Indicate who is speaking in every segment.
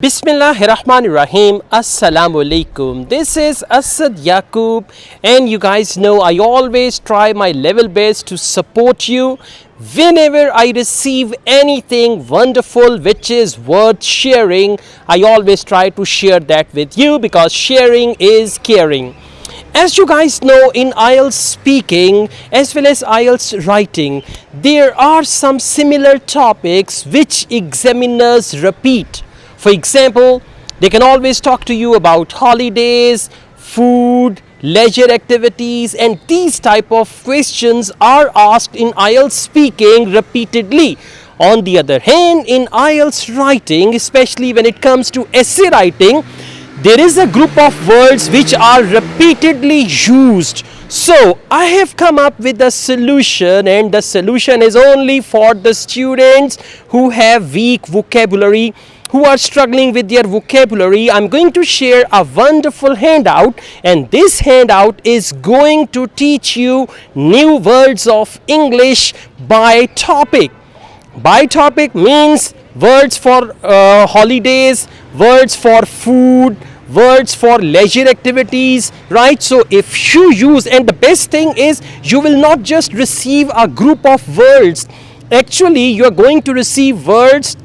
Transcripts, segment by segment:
Speaker 1: Bismillahirrahmanirrahim. Assalamu alaikum. This is Asad Yaqub, and you guys know I always try my level best to support you whenever I receive anything wonderful which is worth sharing. I always try to share that with you because sharing is caring. As you guys know, in IELTS speaking as well as IELTS writing, there are some similar topics which examiners repeat. For example, they can always talk to you about holidays, food, leisure activities, and these type of questions are asked in IELTS speaking repeatedly. On the other hand, in IELTS writing, especially when it comes to essay writing, there is a group of words which are repeatedly used. So I have come up with a solution, and the solution is only for the students who have weak vocabulary, who are struggling with their vocabulary. I'm going to share a wonderful handout, and this handout is going to teach you new words of English by topic. By topic means words for holidays, words for food, words for leisure activities, right? So if you use, and the best thing is you will not just receive a group of words. Actually, you are going to receive words,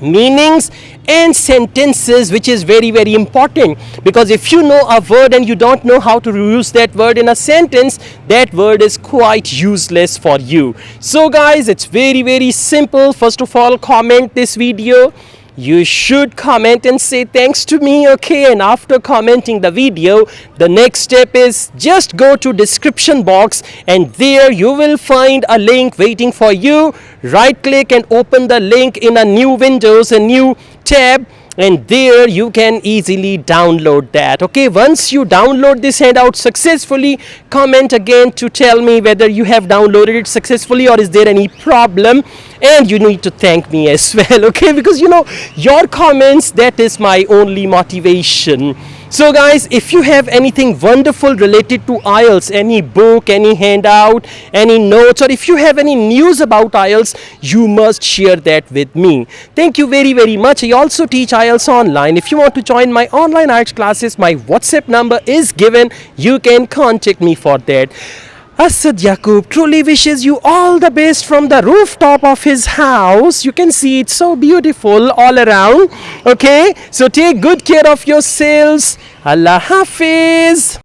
Speaker 1: meanings and sentences, which is very important, because if you know a word and you don't know how to use that word in a sentence, that word is quite useless for you. So guys, it's very simple. First of all, comment this video. You should comment and say thanks to me, okay? And after commenting the video, the next step is just go to description box, and there you will find a link waiting for you. Right click and open the link in a new windows, a new tab, and there you can easily download that, okay? Once you download this handout successfully, comment again to tell me whether you have downloaded it successfully or is there any problem, and you need to thank me as well, okay? Because you know, your comments, that is my only motivation. So guys, if you have anything wonderful related to IELTS, any book, any handout, any notes, or if you have any news about IELTS, you must share that with me. Thank you very much. I also teach IELTS online. If you want to join my online IELTS classes, my WhatsApp number is given. You can contact me for that. Asad Yaqub truly wishes you all the best from the rooftop of his house. You can see it's so beautiful all around. Okay, so take good care of yourselves. Allah Hafiz.